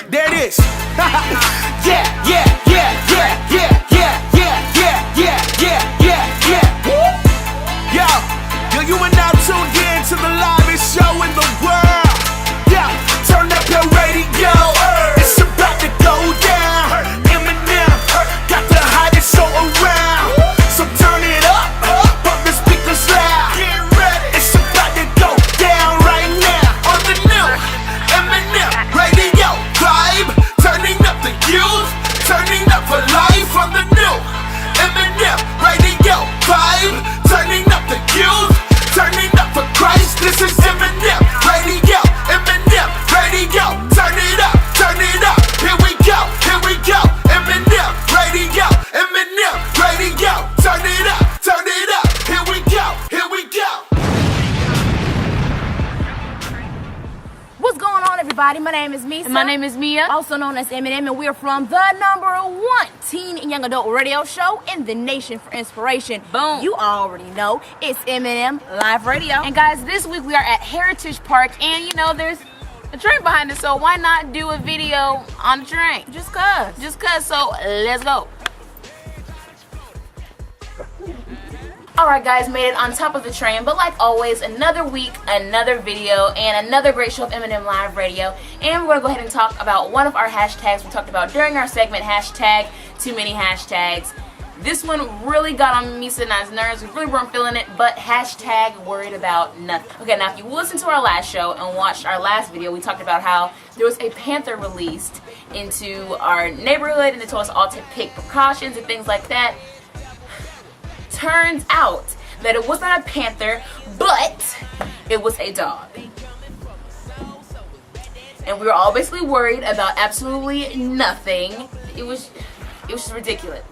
There it is. Yeah, yeah, yeah, yeah, yeah, yeah, yeah, yeah, yeah, yeah, yeah, yeah. Yo, you are now tuned in to the livest show in the world. Yeah, turn up your radio. It's about to go down. M&M got the hottest show around. So turn it up, pump the speakers loud. Get ready. It's about to go down right now on the new M&M Radio vibe. Turning up the youth, turning up for life on the new M&M Radio vibe. Turning up the youth, turning up for Christ. This is M&M Radio, M&M Radio. Turn it up, turn it up. Here we go, here we go. M&M Radio, M&M Radio. Turn it up, turn it up. Here we go, here we go. What's going on, everybody? My name is Meesa. And my name is Meah. Also known as M&M, and we're from the #1 teen and young adult radio show in the nation for inspiration. Boom. You already know it's M&M Live Radio. And guys, this week we are at Heritage Park, and you know there's a train behind us, so why not do a video on the train? Just cuz. So let's go. Alright guys, made it on top of the train, but like always, another week, another video, and another great show of M&M Live Radio. And we're going to go ahead and talk about one of our hashtags we talked about during our segment, hashtag too many hashtags. This one really got on Meesa and I's nerves. We really weren't feeling it, but hashtag worried about nothing. Okay, now if you listened to our last show and watched our last video, we talked about how there was a panther released into our neighborhood, and they told us all to take precautions and things like that. Turns out that it was not a panther, but it was a dog. And we were all basically worried about absolutely nothing. It was just ridiculous.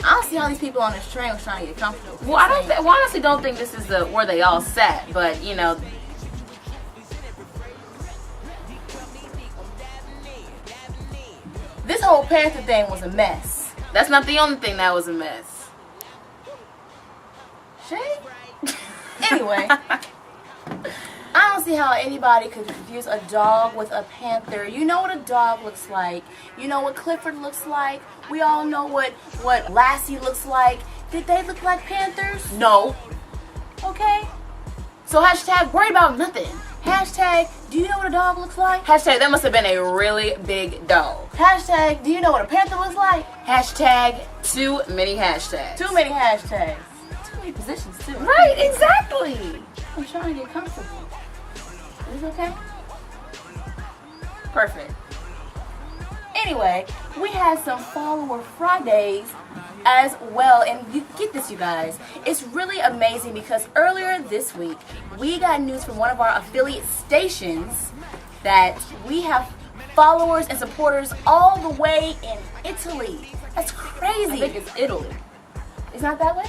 I don't see how these people on this train was trying to get comfortable. Well, I honestly don't think this is where they all sat, but you know. This whole panther thing was a mess. That's not the only thing that was a mess. Anyway, I don't see how anybody could confuse a dog with a panther. You know what a dog looks like. You know what Clifford looks like. We all know what Lassie looks like. Did they look like panthers? No. Okay. So hashtag worried about nothing. Hashtag do you know what a dog looks like? Hashtag that must have been a really big dog. Hashtag do you know what a panther looks like? Hashtag too many hashtags. Too many hashtags. Too many positions too. Right, exactly. I'm trying to get comfortable. Is it okay? Perfect. Anyway, we had some follower Fridays as well, and you get this, you guys. It's really amazing because earlier this week we got news from one of our affiliate stations that we have followers and supporters all the way in Italy. That's crazy. I think it's Italy. It's not that way?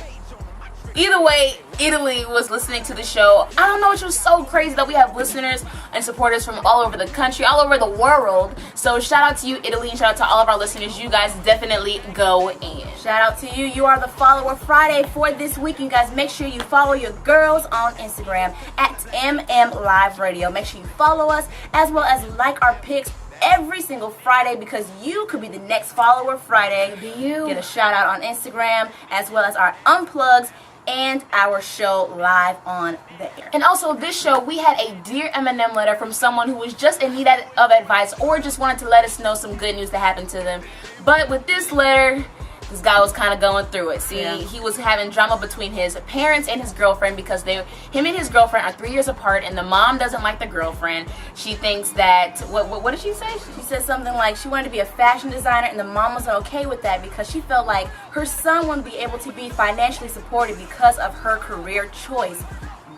Either way, Italy was listening to the show. I don't know, it's just so crazy that we have listeners and supporters from all over the country, all over the world. So shout out to you, Italy, and shout out to all of our listeners. You guys definitely go in. Shout out to you. You are the follower Friday for this week. You guys make sure you follow your girls on Instagram at M&MLiveRadio. Make sure you follow us as well as like our pics every single Friday, because you could be the next follower Friday. Could be you. Get a shout out on Instagram as well as our Unplugged and our show live on the air. And also this show, we had a Dear M&M letter from someone who was just in need of advice or just wanted to let us know some good news that happened to them. But with this letter, this guy was kind of going through it. See, he was having drama between his parents and his girlfriend because him and his girlfriend are 3 years apart, and the mom doesn't like the girlfriend. She thinks that, what did she say? She said something like she wanted to be a fashion designer, and the mom wasn't okay with that because she felt like her son wouldn't be able to be financially supported because of her career choice.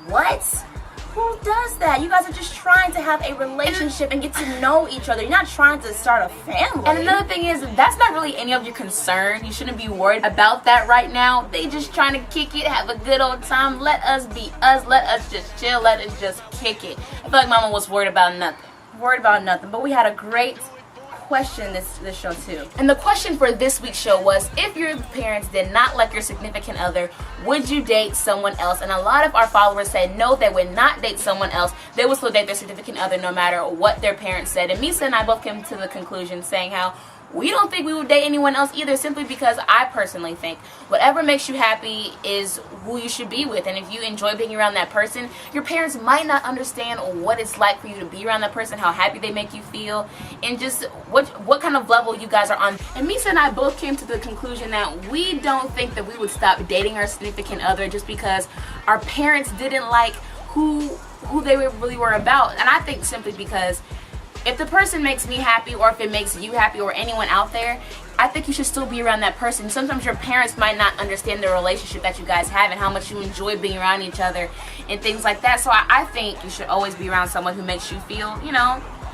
What? Who does that? You guys are just trying to have a relationship and get to know each other. You're not trying to start a family. And another thing is, that's not really any of your concern. You shouldn't be worried about that right now. They just trying to kick it, have a good old time. Let us be us. Let us just chill. Let us just kick it. I feel like Mama was worried about nothing. Worried about nothing. But we had a great question this show too. And the question for this week's show was, if your parents did not like your significant other, would you date someone else? And a lot of our followers said no, they would not date someone else. They would still date their significant other no matter what their parents said. And Meesa and I both came to the conclusion saying how we don't think we would date anyone else either, simply because I personally think whatever makes you happy is who you should be with. And if you enjoy being around that person, your parents might not understand what it's like for you to be around that person, how happy they make you feel, and just what kind of level you guys are on. And Meesa and I both came to the conclusion that we don't think that we would stop dating our significant other just because our parents didn't like who they really were about. And I think simply because if the person makes me happy, or if it makes you happy, or anyone out there, I think you should still be around that person. Sometimes your parents might not understand the relationship that you guys have and how much you enjoy being around each other and things like that. So I think you should always be around someone who makes you feel,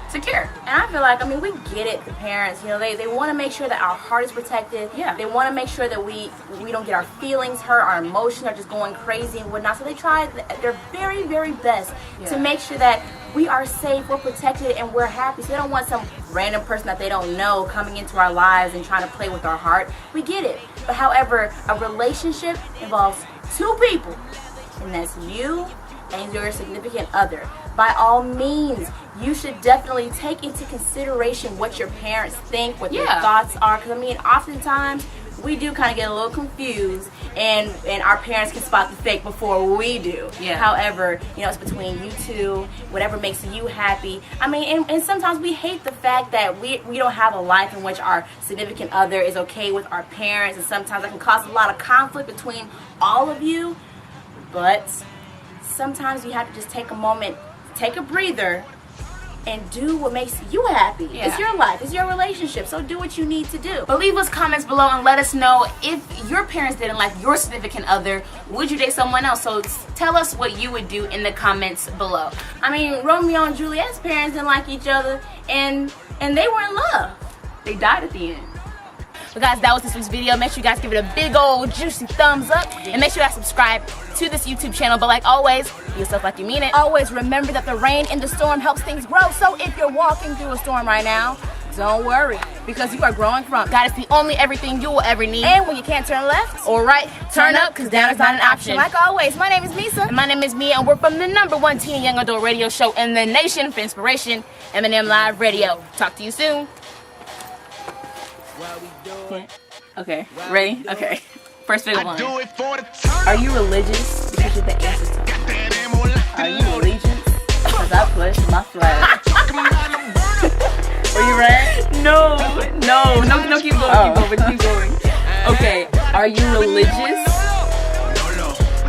secure. And I feel like, we get it, the parents, they want to make sure that our heart is protected. Yeah. They want to make sure that we don't get our feelings hurt, our emotions are just going crazy and whatnot. So they try their very, very best to make sure that we are safe, we're protected, and we're happy. So they don't want some random person that they don't know coming into our lives and trying to play with our heart. We get it. But however, a relationship involves two people, and that's you and your significant other. By all means, you should definitely take into consideration what your parents think, what their thoughts are. Because oftentimes we do kind of get a little confused, and our parents can spot the fake before we do. Yeah. However, it's between you two, whatever makes you happy. And sometimes we hate the fact that we don't have a life in which our significant other is okay with our parents, and sometimes that can cause a lot of conflict between all of you. But sometimes you have to just take a moment, take a breather, and do what makes you happy. Yeah. It's your life, it's your relationship, so do what you need to do. But leave us comments below and let us know, if your parents didn't like your significant other, would you date someone else? So tell us what you would do in the comments below. Romeo and Juliet's parents didn't like each other, and they were in love. They died at the end. So guys, that was this week's video. Make sure you guys give it a big old juicy thumbs up, and make sure you guys subscribe to this YouTube channel. But like always, be yourself like you mean it. Always remember that the rain in the storm helps things grow. So if you're walking through a storm right now, don't worry, because you are growing from it. God is the only everything you will ever need. And when you can't turn left or right, turn up, because down is not an option. Like always, my name is Meesa. And my name is Meah, and we're from the #1 teen and young adult radio show in the nation for inspiration, M&M Live Radio. Talk to you soon. Okay, ready? Okay. First big one. Are you religious? Because you're the answer to it. Are you allegiance? Because I push my flag. Are you ready? No, keep going. Okay, are you religious?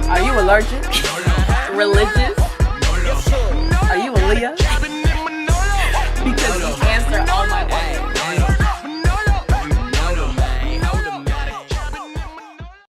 Are you allergic? Religious? Are you a Leah?